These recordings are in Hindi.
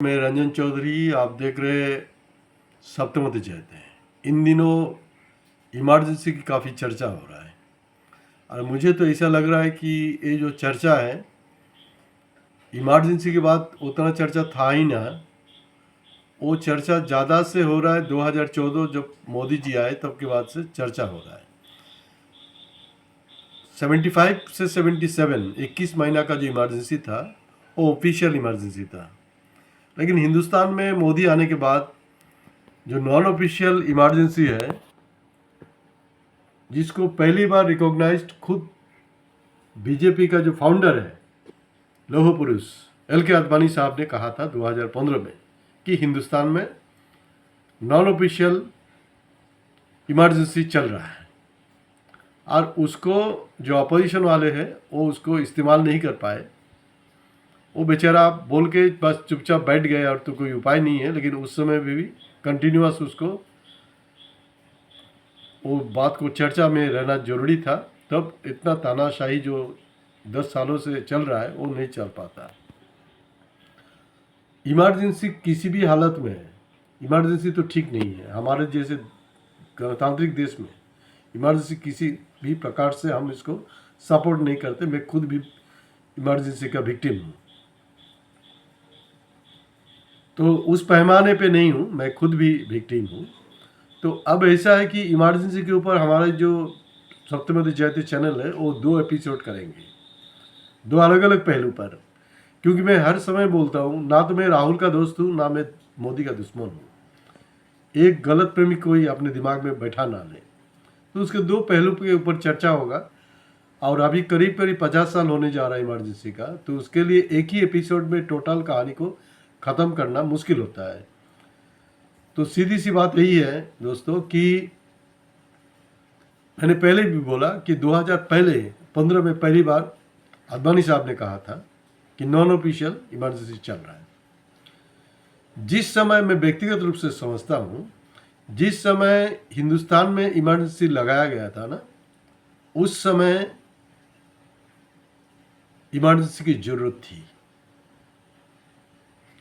मैं रंजन चौधरी, आप देख रहे सप्तमति जयते हैं। इन दिनों इमरजेंसी की काफ़ी चर्चा हो रहा है और मुझे तो ऐसा लग रहा है कि ये जो चर्चा है, इमरजेंसी के बाद उतना चर्चा था ही ना। वो चर्चा ज़्यादा से हो रहा है 2014 जब मोदी जी आए तब के बाद से चर्चा हो रहा है। 75 से 77 21 महीना का जो इमरजेंसी था वो ऑफिशियल इमरजेंसी था, लेकिन हिंदुस्तान में मोदी आने के बाद जो नॉन ऑफिशियल इमरजेंसी है, जिसको पहली बार रिकॉग्नाइज्ड खुद बीजेपी का जो फाउंडर है, लौह पुरुष LK आडवाणी साहब ने कहा था 2015 में कि हिंदुस्तान में नॉन ऑफिशियल इमरजेंसी चल रहा है, और उसको जो अपोजिशन वाले हैं वो उसको इस्तेमाल नहीं कर पाए। वो बेचारा बोल के बस चुपचाप बैठ गए और तो कोई उपाय नहीं है, लेकिन उस समय भी कंटिन्यूअस उसको वो बात को चर्चा में रहना जरूरी था। तब इतना तानाशाही जो 10 सालों से चल रहा है वो नहीं चल पाता। इमरजेंसी किसी भी हालत में है, इमरजेंसी तो ठीक नहीं है। हमारे जैसे गणतांत्रिक देश में इमरजेंसी किसी भी प्रकार से हम इसको सपोर्ट नहीं करते। मैं खुद भी इमरजेंसी का विक्टिम हूँ, तो उस पैमाने पे नहीं हूँ, मैं खुद भी विक्टिम हूँ। तो अब ऐसा है कि इमरजेंसी के ऊपर हमारे जो सप्तमति जयते चैनल है वो 2 एपिसोड करेंगे, 2 अलग अलग पहलू पर। क्योंकि मैं हर समय बोलता हूँ, ना तो मैं राहुल का दोस्त हूँ ना मैं मोदी का दुश्मन हूँ। एक गलत प्रेमी कोई अपने दिमाग में बैठा ना ले, तो उसके 2 पहलू के ऊपर चर्चा होगा। और अभी करीब करीब 50 साल होने जा रहा है इमरजेंसी का, तो उसके लिए एक ही एपिसोड में टोटल कहानी को ख़त्म करना मुश्किल होता है। तो सीधी सी बात यही है दोस्तों कि मैंने पहले भी बोला कि 2015 में पहली बार आडवाणी साहब ने कहा था कि नॉन ऑफिशियल इमरजेंसी चल रहा है। जिस समय मैं व्यक्तिगत रूप से समझता हूँ, जिस समय हिंदुस्तान में इमरजेंसी लगाया गया था ना, उस समय इमरजेंसी की जरूरत थी।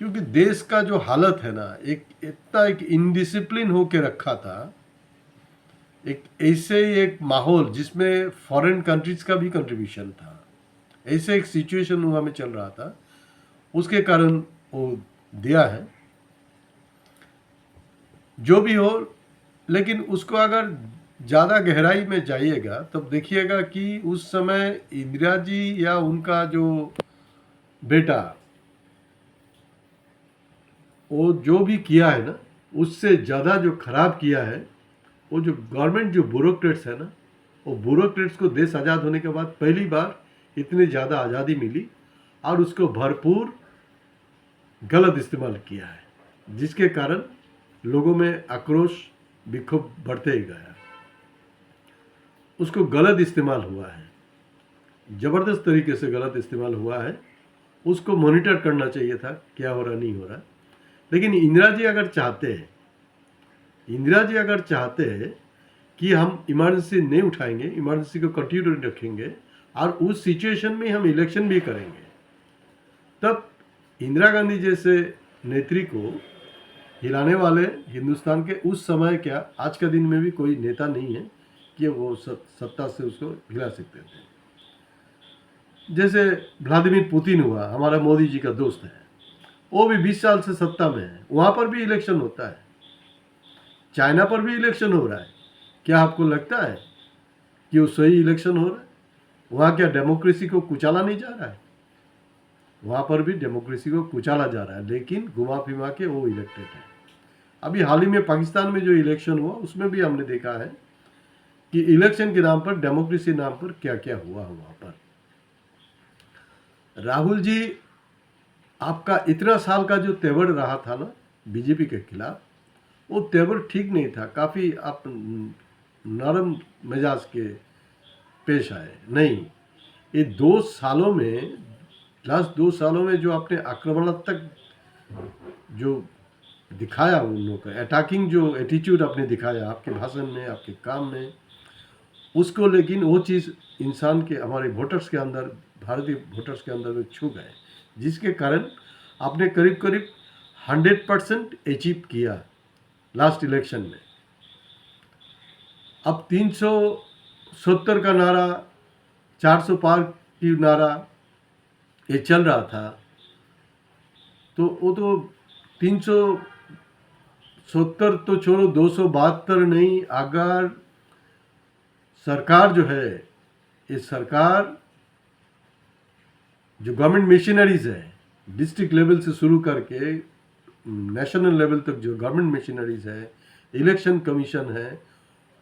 क्योंकि देश का जो हालत है ना, एक इनडिसिप्लिन होके रखा था, एक ऐसे एक माहौल जिसमें फॉरेन कंट्रीज का भी कंट्रीब्यूशन था, ऐसे एक सिचुएशन वहाँ में चल रहा था। उसके कारण वो दिया है जो भी हो। लेकिन उसको अगर ज़्यादा गहराई में जाइएगा तब देखिएगा कि उस समय इंदिरा जी या उनका जो बेटा, वो जो भी किया है ना, उससे ज़्यादा जो खराब किया है वो जो गवर्नमेंट जो ब्यूरोक्रेट्स है ना, वो ब्यूरोक्रेट्स को देश आज़ाद होने के बाद पहली बार इतनी ज़्यादा आज़ादी मिली और उसको भरपूर गलत इस्तेमाल किया है, जिसके कारण लोगों में आक्रोश विक्षोभ बढ़ते ही गया। उसको गलत इस्तेमाल हुआ है, ज़बरदस्त तरीके से गलत इस्तेमाल हुआ है। उसको मॉनिटर करना चाहिए था क्या हो रहा नहीं हो रहा। लेकिन इंदिरा जी अगर चाहते हैं कि हम इमरजेंसी नहीं उठाएंगे, इमरजेंसी को कंटिन्यू रखेंगे और उस सिचुएशन में हम इलेक्शन भी करेंगे, तब इंदिरा गांधी जैसे नेत्री को हिलाने वाले हिंदुस्तान के उस समय, क्या आज का दिन में भी कोई नेता नहीं है कि वो सत्ता से उसको हिला सकते थे। जैसे व्लादिमीर पुतिन हुआ, हमारा मोदी जी का दोस्त है, वो भी 20 साल से सत्ता में है, वहाँ पर भी इलेक्शन होता है। चाइना पर भी इलेक्शन हो रहा है। क्या आपको लगता है कि वो सही इलेक्शन हो रहा है? वहाँ क्या डेमोक्रेसी को कुचला नहीं जा रहा है? वहाँ पर भी डेमोक्रेसी को कुचला जा रहा है, लेकिन घुमा फिमा के वो इलेक्टेड है। अभी हाल ही में पाकिस्तान में जो इलेक्शन हुआ उसमें भी हमने देखा है कि इलेक्शन के नाम पर, डेमोक्रेसी नाम पर क्या क्या हुआ वहाँ पर। राहुल जी, आपका इतना साल का जो तेवर रहा था ना बीजेपी के खिलाफ, वो तेवर ठीक नहीं था। काफ़ी आप नरम मिजाज के पेश आए। नहीं, ये 2 सालों में, लास्ट 2 सालों में जो आपने आक्रामणात्मक जो दिखाया, उन लोगों का अटैकिंग जो एटीट्यूड आपने दिखाया आपके भाषण में, आपके काम में, उसको, लेकिन वो चीज़ इंसान के, हमारे वोटर्स के अंदर, भारतीय वोटर्स के अंदर में छू गए, जिसके कारण आपने करीब करीब 100% अचीव किया लास्ट इलेक्शन में। अब 370 का नारा, 400 पार की नारा ये चल रहा था, तो वो तो 370 तो छोड़ो, 272 नहीं, अगर सरकार जो है, ये सरकार जो गवर्नमेंट मशीनरीज है, डिस्ट्रिक्ट लेवल से शुरू करके नेशनल लेवल तक जो गवर्नमेंट मशीनरीज है, इलेक्शन कमीशन है,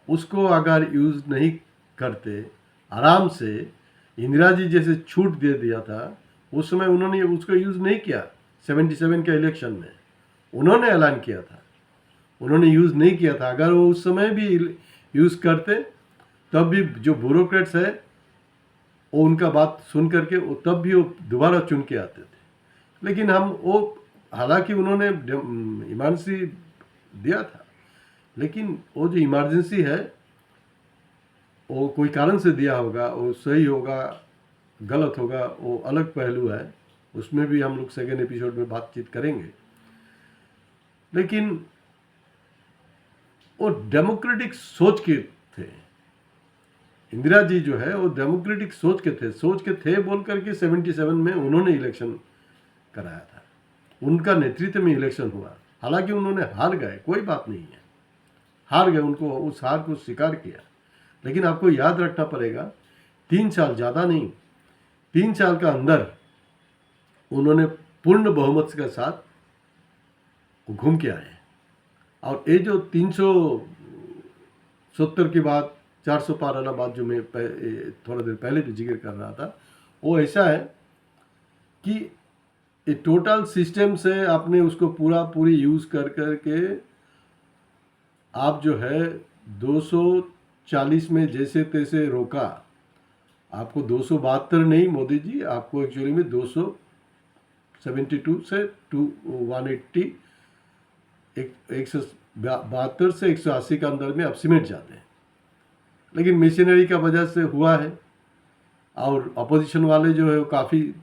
उसको अगर यूज़ नहीं करते, आराम से इंदिरा जी जैसे छूट दे दिया था, उस समय उन्होंने उसको यूज़ नहीं किया। 77 के इलेक्शन में उन्होंने ऐलान किया था, उन्होंने यूज़ नहीं किया था। अगर वो उस समय भी यूज़ करते, तब भी जो ब्यूरोक्रेट्स है वो उनका बात सुन करके वो तब भी वो दोबारा चुन के आते थे। लेकिन हम वो, हालांकि उन्होंने इमरजेंसी दिया था, लेकिन वो जो इमरजेंसी है वो कोई कारण से दिया होगा, वो सही होगा गलत होगा वो अलग पहलू है, उसमें भी हम लोग सेकेंड एपिसोड में बातचीत करेंगे। लेकिन वो डेमोक्रेटिक सोच के थे, इंदिरा जी जो है वो डेमोक्रेटिक सोच के थे बोल करके 77 में उन्होंने इलेक्शन कराया था, उनका नेतृत्व में इलेक्शन हुआ। हालांकि उन्होंने हार गए, कोई बात नहीं है, हार गए, उनको उस हार को स्वीकार किया। लेकिन आपको याद रखना पड़ेगा, 3 साल, ज़्यादा नहीं, 3 साल का अंदर उन्होंने पूर्ण बहुमत के साथ घूम के आए। और ये जो 370 के बाद 400 पार वाला बात जो मैं थोड़ा देर पहले भी जिक्र कर रहा था, वो ऐसा है कि ये टोटल सिस्टम से आपने उसको पूरी यूज़ कर के आप जो है 240 में जैसे तैसे रोका। आपको 272 नहीं मोदी जी, आपको एक्चुअली में 272 से 180, 172 से 180 के अंदर में आप सिमट जाते हैं। लेकिन मशीनरी का वजह से हुआ है, और अपोजिशन वाले जो है वो काफ़ी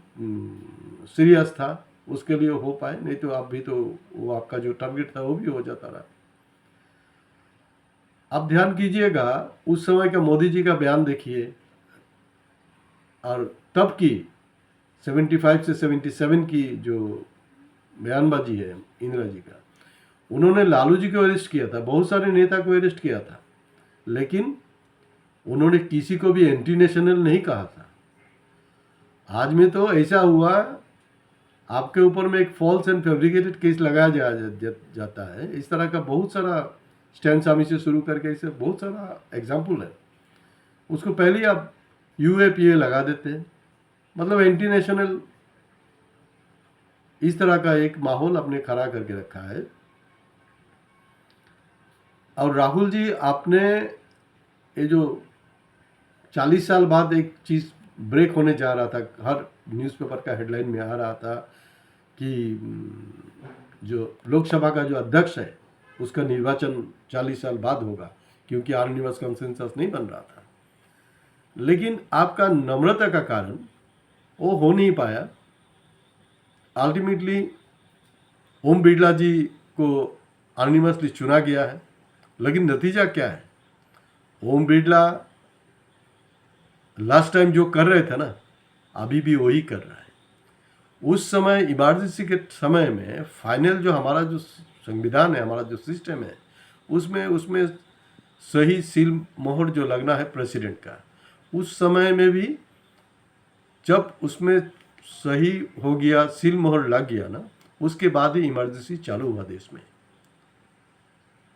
सीरियस था, उसके लिए हो पाए, नहीं तो आप भी तो वो आपका जो टारगेट था वो भी हो जाता रहा। आप ध्यान कीजिएगा, उस समय का मोदी जी का बयान देखिए, और तब की 75 से 77 की जो बयानबाजी है इंदिरा जी का, उन्होंने लालू जी को अरेस्ट किया था, बहुत सारे नेता को अरेस्ट किया था, लेकिन उन्होंने किसी को भी एंटी नेशनल नहीं कहा था। आज में तो ऐसा हुआ, आपके ऊपर में एक फॉल्स एंड फैब्रिकेटेड केस लगाया जाता है। इस तरह का बहुत सारा स्टैन स्वामी से शुरू करके ऐसे बहुत सारा एग्जाम्पल है। उसको पहले आप UAPA लगा देते हैं, मतलब एंटी नेशनल, इस तरह का एक माहौल आपने खड़ा करके रखा है। और राहुल जी, आपने ये जो 40 साल बाद एक चीज़ ब्रेक होने जा रहा था, हर न्यूज़पेपर का हेडलाइन में आ रहा था कि जो लोकसभा का जो अध्यक्ष है उसका निर्वाचन 40 साल बाद होगा, क्योंकि ऑमनिबस कंसेंसस नहीं बन रहा था। लेकिन आपका नम्रता का कारण वो हो नहीं पाया। अल्टीमेटली ओम बिरला जी को ऑमनिबसली चुना गया है, लेकिन नतीजा क्या है? ओम बिरला लास्ट टाइम जो कर रहे थे ना, अभी भी वही कर रहा है। उस समय इमरजेंसी के समय में फाइनल जो हमारा जो संविधान है, हमारा जो सिस्टम है, उसमें सही सील मोहर जो लगना है प्रेसिडेंट का, उस समय में भी जब उसमें सही हो गया, सील मोहर लग गया ना, उसके बाद ही इमरजेंसी चालू हुआ देश में।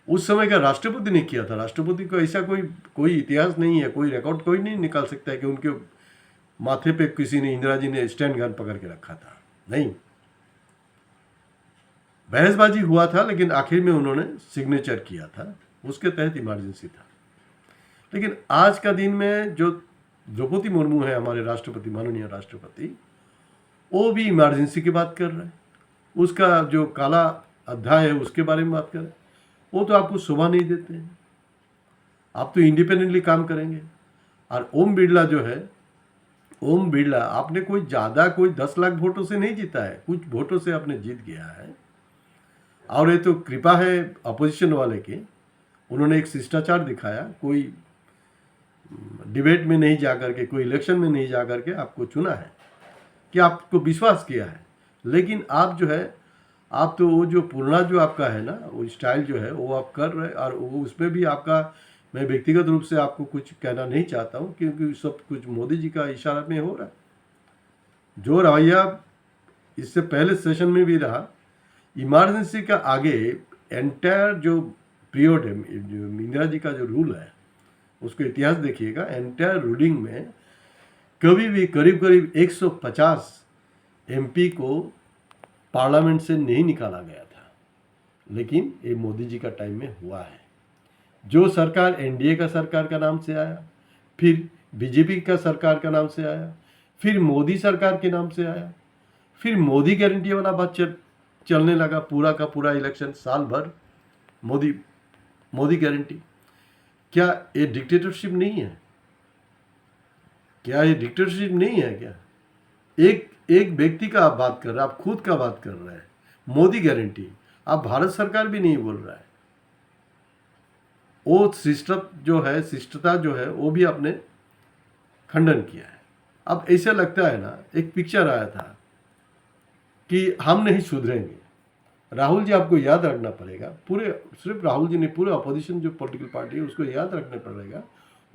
उस समय का राष्ट्रपति ने किया था। राष्ट्रपति को ऐसा कोई इतिहास नहीं है, कोई रिकॉर्ड कोई नहीं निकाल सकता है कि उनके माथे पे किसी ने, इंदिरा जी ने स्टैंड गन पकड़ के रखा था। नहीं, बहसबाजी हुआ था, लेकिन आखिर में उन्होंने सिग्नेचर किया था, उसके तहत इमरजेंसी था। लेकिन आज का दिन में जो द्रौपदी मुर्मू है, हमारे राष्ट्रपति, माननीय राष्ट्रपति, वो भी इमरजेंसी की बात कर रहे हैं। उसका जो काला अध्याय है उसके बारे में बात कर रहे हैं। वो तो आपको शोभा नहीं देते हैं, आप तो इंडिपेंडेंटली काम करेंगे। और ओम बिरला जो है, ओम बिरला आपने कोई ज़्यादा 10 लाख वोटों से नहीं जीता है, कुछ वोटों से आपने जीत गया है। और ये तो कृपा है अपोजिशन वाले की, उन्होंने एक शिष्टाचार दिखाया, कोई डिबेट में नहीं जा करके, कोई इलेक्शन में नहीं जा करके आपको चुना है, कि आपको विश्वास किया है। लेकिन आप जो है, आप तो वो जो पुराना जो आपका है ना, वो स्टाइल जो है वो आप कर रहे, और वो उसमें भी आपका, मैं व्यक्तिगत रूप से आपको कुछ कहना नहीं चाहता हूँ, क्योंकि सब कुछ मोदी जी का इशारा में हो रहा है। जो रवैया इससे पहले सेशन में भी रहा, इमरजेंसी का आगे एंटायर जो पीरियड है, जो इंदिरा जी का जो रूल है, उसको इतिहास देखिएगा, एंटायर रूलिंग में कभी भी करीब करीब 150 एमपी को पार्लियामेंट से नहीं निकाला गया था। लेकिन ये मोदी जी का टाइम में हुआ है। जो सरकार एनडीए का सरकार का नाम से आया, फिर बीजेपी का सरकार का नाम से आया, फिर मोदी सरकार के नाम से आया, फिर मोदी गारंटी वाला बात चलने लगा, पूरा का पूरा इलेक्शन साल भर मोदी गारंटी। क्या ये डिक्टेटरशिप नहीं है? क्या ये डिक्टेटरशिप नहीं है? क्या एक व्यक्ति का आप बात कर रहे हैं, आप खुद का बात कर रहे हैं, मोदी गारंटी, आप भारत सरकार भी नहीं बोल रहा है। वो शिष्टता जो है वो भी आपने खंडन किया है। अब ऐसा लगता है ना, एक पिक्चर आया था कि हम नहीं सुधरेंगे। राहुल जी आपको याद रखना पड़ेगा, पूरे सिर्फ राहुल जी ने, पूरे अपोजिशन जो पॉलिटिकल पार्टी है उसको याद रखना पड़ेगा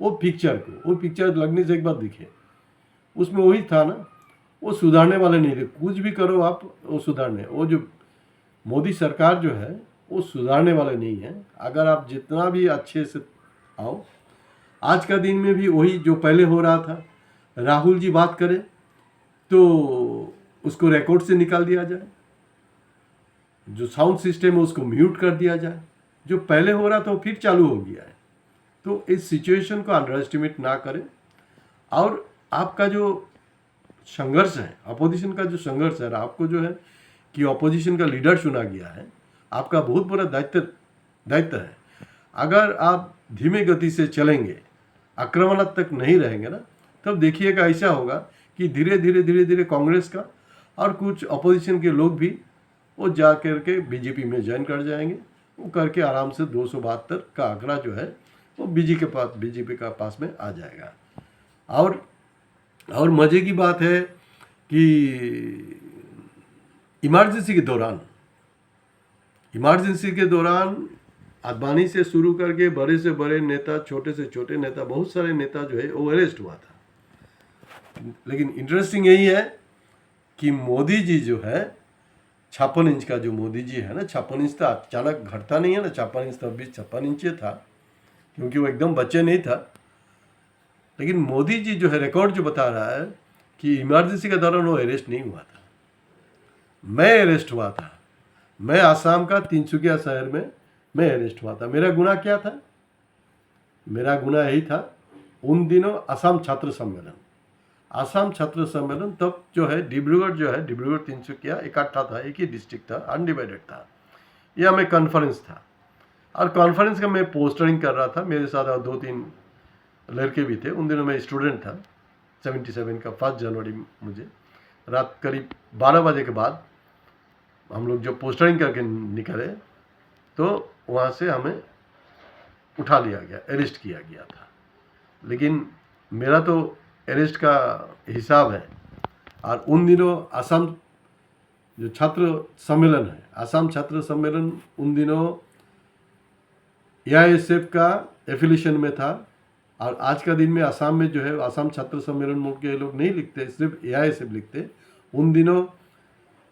वो पिक्चर को। वो पिक्चर लगने से एक बार दिखे, उसमें वही था ना, वो सुधारने वाले नहीं थे। कुछ भी करो आप, वो सुधारने, वो जो मोदी सरकार जो है वो सुधारने वाले नहीं है। अगर आप जितना भी अच्छे से आओ, आज का दिन में भी वही जो पहले हो रहा था, राहुल जी बात करें तो उसको रिकॉर्ड से निकाल दिया जाए, जो साउंड सिस्टम है उसको म्यूट कर दिया जाए। जो पहले हो रहा था वो फिर चालू हो गया है। तो इस सिचुएशन को अंडर एस्टिमेट ना करें, और आपका जो संघर्ष है, अपोजिशन का जो संघर्ष है, आपको जो है कि अपोजिशन का लीडर चुना गया है, आपका बहुत बड़ा दायित्व है। अगर आप धीमे गति से चलेंगे, आक्रमणात्मक नहीं रहेंगे ना, तब देखिएगा ऐसा होगा कि धीरे धीरे कांग्रेस का और कुछ अपोजिशन के लोग भी वो जा करके बीजेपी में ज्वाइन कर जाएंगे। वो करके आराम से 272 का आंकड़ा जो है वो बीजेपी का पास में आ जाएगा। और मज़े की बात है कि इमरजेंसी के दौरान आडवाणी से शुरू करके बड़े से बड़े नेता, छोटे से छोटे नेता, बहुत सारे नेता जो है वो अरेस्ट हुआ था। लेकिन इंटरेस्टिंग यही है कि मोदी जी जो है 56 इंच का जो मोदी जी है ना, 56 इंच तो अचानक घटता नहीं है ना, 56 इंच तब भी 56 इंच था, क्योंकि वो एकदम बच्चे नहीं था। लेकिन मोदी जी जो है रिकॉर्ड जो बता रहा है कि इमरजेंसी के दौरान वो अरेस्ट नहीं हुआ था। मैं अरेस्ट हुआ था, मैं आसाम का तिनसुकिया शहर में मैं अरेस्ट हुआ था। मेरा गुनाह क्या था? मेरा गुनाह यही था, उन दिनों आसाम छात्र सम्मेलन तब जो है डिब्रूगढ़ तिनसुकिया इकट्ठा था, एक ही डिस्ट्रिक्ट था, अनडिवाइडेड था। यह में कॉन्फ्रेंस था, और कॉन्फ्रेंस का मैं पोस्टरिंग कर रहा था। मेरे साथ और 2-3 लड़के भी थे। उन दिनों मैं स्टूडेंट था, 77 का 1 जनवरी मुझे रात करीब 12 बजे के बाद हम लोग जो पोस्टरिंग करके निकले, तो वहाँ से हमें उठा लिया गया, अरेस्ट किया गया था। लेकिन मेरा तो अरेस्ट का हिसाब है। और उन दिनों आसाम जो छात्र सम्मेलन है, आसाम छात्र सम्मेलन उन दिनों AISF का एफिलिएशन में था। और आज का दिन में आसाम में जो है आसाम छात्र सम्मेलन मुल्क के लोग नहीं लिखते, सिर्फ AISF लिखते। उन दिनों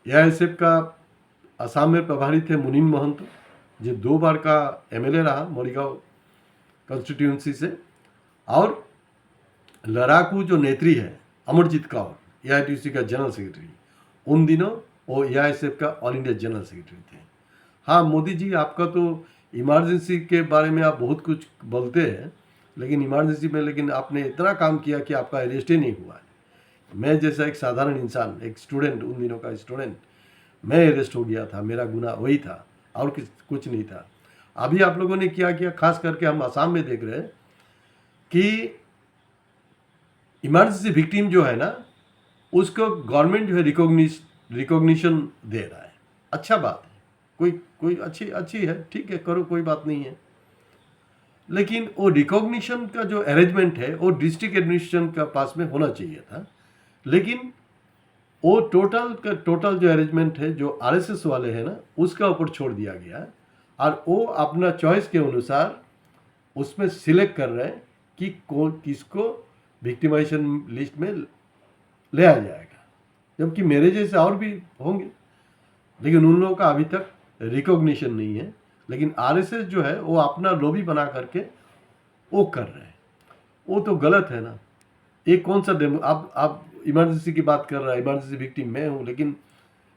AISF का आसाम में प्रभारी थे मुनीम महंत, जो 2 बार का MLA रहा मरीगांव कॉन्स्टिट्यूंसी से। और लड़ाकू जो नेत्री है अमरजीत कौर, AITC का जनरल सेक्रेटरी, उन दिनों वो AISF का ऑल इंडिया जनरल सेक्रेटरी थे। हाँ मोदी जी, आपका तो इमरजेंसी के बारे में आप बहुत कुछ बोलते हैं, लेकिन इमरजेंसी में लेकिन आपने इतना काम किया कि आपका अरेस्ट ही नहीं हुआ है। मैं जैसा एक साधारण इंसान, एक स्टूडेंट, उन दिनों का स्टूडेंट, मैं अरेस्ट हो गया था। मेरा गुनाह वही था और कुछ नहीं था। अभी आप लोगों ने क्या किया, खास करके हम आसाम में देख रहे हैं कि इमरजेंसी विक्टिम जो है ना, उसको गवर्नमेंट जो है रिकॉग्निशन दे रहा है। अच्छा बात है, कोई कोई अच्छी अच्छी है, ठीक है, करो, कोई बात नहीं है। लेकिन वो रिकॉग्निशन का जो अरेंजमेंट है वो डिस्ट्रिक्ट एडमिनिस्ट्रेशन का पास में होना चाहिए था। लेकिन वो टोटल का टोटल जो अरेंजमेंट है जो आरएसएस वाले हैं ना, उसका ऊपर छोड़ दिया गया और वो अपना चॉइस के अनुसार उसमें सिलेक्ट कर रहे हैं कि कौन किसको विक्टिमाइजेशन लिस्ट में ले आया जाएगा, जबकि मेरे जैसे और भी होंगे, लेकिन उन लोगों का अभी तक रिकॉग्निशन नहीं है। लेकिन आरएसएस जो है वो अपना लॉबी बना करके वो कर रहे हैं, वो तो गलत है ना। एक कौन सा डेमो, आप इमरजेंसी की बात कर रहा है, इमरजेंसी विक्टिम मैं हूँ, लेकिन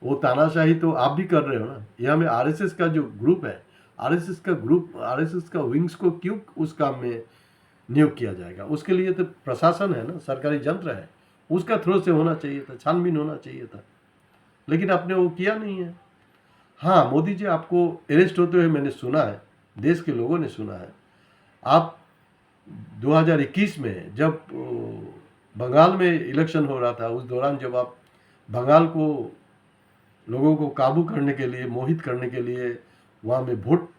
वो तानाशाही तो आप भी कर रहे हो ना। यहाँ में आरएसएस का जो ग्रुप है, आरएसएस का विंग्स को क्यों उस काम में नियुक्त किया जाएगा? उसके लिए तो प्रशासन है ना, सरकारी यंत्र है, उसका थ्रू से होना चाहिए था, छानबीन होना चाहिए था, लेकिन आपने वो किया नहीं है। हाँ, मोदी जी आपको अरेस्ट होते हुए मैंने सुना है, देश के लोगों ने सुना है। आप 2021 में जब बंगाल में इलेक्शन हो रहा था, उस दौरान जब आप बंगाल को लोगों को काबू करने के लिए, मोहित करने के लिए, वहाँ में वोट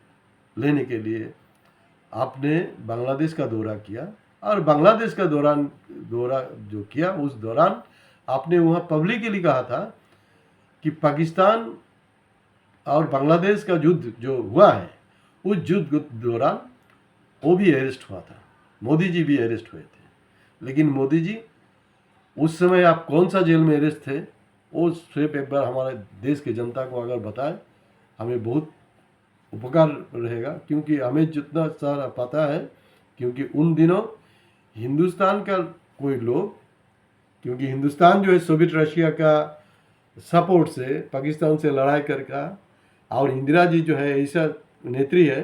लेने के लिए आपने बांग्लादेश का दौरा किया, और बांग्लादेश का दौरा जो किया उस दौरान आपने वहाँ पब्लिकली कहा था कि पाकिस्तान और बांग्लादेश का युद्ध जो हुआ है, उस युद्ध के दौरान वो भी अरेस्ट हुआ था, मोदी जी भी अरेस्ट हुए थे। लेकिन मोदी जी उस समय आप कौन सा जेल में अरेस्ट थे, वो सिर्फ एक बार हमारे देश की जनता को अगर बताएं, हमें बहुत उपकार रहेगा, क्योंकि हमें जितना सारा पता है, क्योंकि उन दिनों हिंदुस्तान का कोई लोग, क्योंकि हिंदुस्तान जो है सोवियत रशिया का सपोर्ट से पाकिस्तान से लड़ाई करके, और इंदिरा जी जो है ऐसा नेत्री है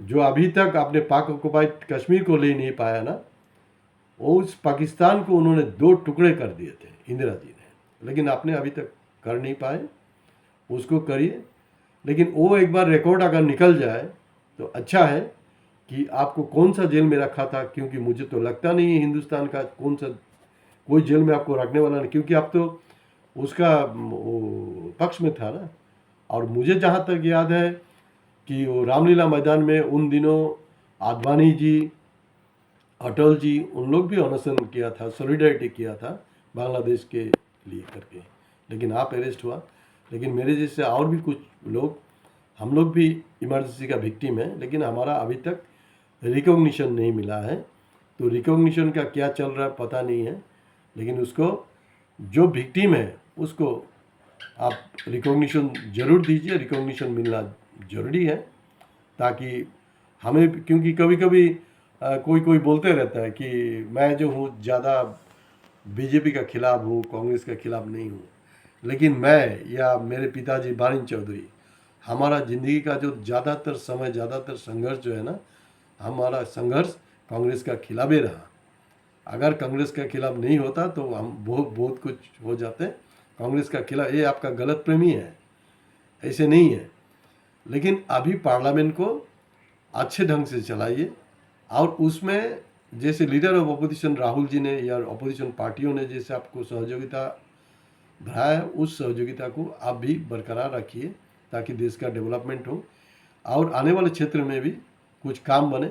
जो अभी तक अपने पाक ऑक्युपाइड कश्मीर को ले नहीं पाया ना, उस पाकिस्तान को उन्होंने 2 टुकड़े कर दिए थे इंदिरा जी ने, लेकिन आपने अभी तक कर नहीं पाए। उसको करिए, लेकिन वो एक बार रिकॉर्ड अगर निकल जाए तो अच्छा है कि आपको कौन सा जेल में रखा था, क्योंकि मुझे तो लगता नहीं है हिंदुस्तान का कोई जेल में आपको रखने वाला नहीं, क्योंकि आप तो उसका पक्ष में था ना। और मुझे जहाँ तक याद है कि वो रामलीला मैदान में उन दिनों आडवाणी जी, अटल जी, उन लोग भी अनशन किया था, सॉलिडारिटी किया था बांग्लादेश के लिए करके, लेकिन आप अरेस्ट हुआ। लेकिन मेरे जैसे और भी कुछ लोग, हम लोग भी इमरजेंसी का विक्टिम है, लेकिन हमारा अभी तक रिकॉग्निशन नहीं मिला है। तो रिकॉग्निशन का क्या चल रहा है पता नहीं है, लेकिन उसको जो विक्टिम है उसको आप रिकॉग्निशन ज़रूर दीजिए, रिकॉग्निशन मिलना ज़रूरी है, ताकि हमें, क्योंकि कभी कभी कोई कोई बोलते रहता है कि मैं जो हूँ ज़्यादा बीजेपी का खिलाफ हूँ, कांग्रेस का खिलाफ नहीं हूँ, लेकिन मैं या मेरे पिताजी बारिन चौधरी, हमारा ज़िंदगी का जो ज़्यादातर समय, ज़्यादातर संघर्ष जो है ना, हमारा संघर्ष कांग्रेस का खिलाफ ही रहा। अगर कांग्रेस का खिलाफ नहीं होता तो हम बहुत कुछ हो जाते। कांग्रेस का खिलाफ, ये आपका गलत प्रेमी है, ऐसे नहीं है। लेकिन अभी पार्लियामेंट को अच्छे ढंग से चलाइए, और उसमें जैसे leader of opposition Rahul ji ने या अपोजिशन पार्टियों ने जैसे आपको सहयोगिता बढ़ाया, उस सहयोगिता को आप भी बरकरार रखिए, ताकि देश का डेवलपमेंट हो और आने वाले क्षेत्र में भी कुछ काम बने।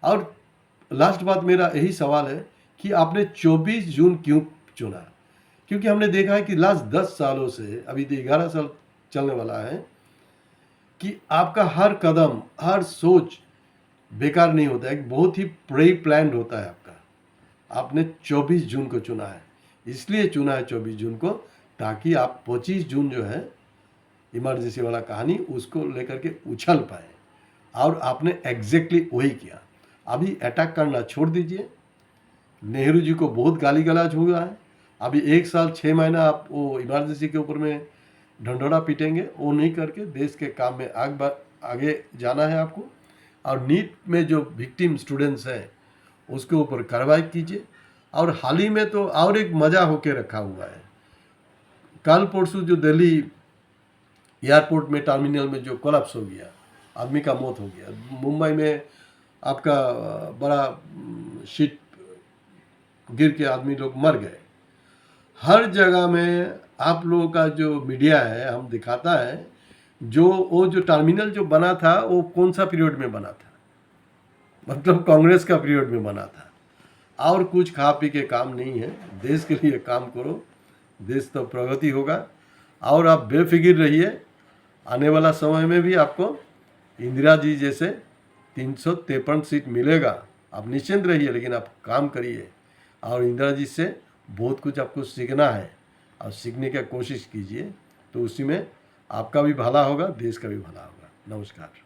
और लास्ट बात मेरा यही सवाल है कि आपने 24 जून क्यों चुना? क्योंकि हमने देखा है कि लास्ट 10 सालों से, अभी तो 11 साल चलने वाला है, कि आपका हर कदम, हर सोच बेकार नहीं होता है, एक बहुत ही प्री प्लान्ड होता है आपका। आपने 24 जून को चुना है, इसलिए चुना है 24 जून को, ताकि आप 25 जून जो है इमरजेंसी वाला कहानी, उसको लेकर के उछल पाए, और आपने एग्जैक्टली वही किया। अभी अटैक करना छोड़ दीजिए। नेहरू जी को बहुत गाली गलौज हुआ है, अभी 1 साल 6 महीना आप वो इमरजेंसी के ऊपर में ढंढोरा पीटेंगे, वो नहीं करके देश के काम में आगे जाना है आपको। और नीट में जो विक्टिम स्टूडेंट्स हैं उसके ऊपर कार्रवाई कीजिए। और हाल ही में तो और एक मज़ा होके रखा हुआ है, कल परसों जो दिल्ली एयरपोर्ट में टर्मिनल में जो कोलैप्स हो गया, आदमी का मौत हो गया, मुंबई में आपका बड़ा शीट गिर के आदमी लोग मर गए। हर जगह में आप लोगों का जो मीडिया है हम दिखाता है वो जो टर्मिनल जो बना था वो कौन सा पीरियड में बना था, मतलब कांग्रेस का पीरियड में बना था। और कुछ खा पी के काम नहीं है, देश के लिए काम करो, देश तो प्रगति होगा। और आप बेफिक्र रहिए, आने वाला समय में भी आपको इंदिरा जी जैसे 353 सीट मिलेगा, आप निश्चिंत रहिए, लेकिन आप काम करिए और इंदिरा जी से बहुत कुछ आपको सीखना है और सीखने की कोशिश कीजिए, तो उसी में आपका भी भला होगा, देश का भी भला होगा। नमस्कार।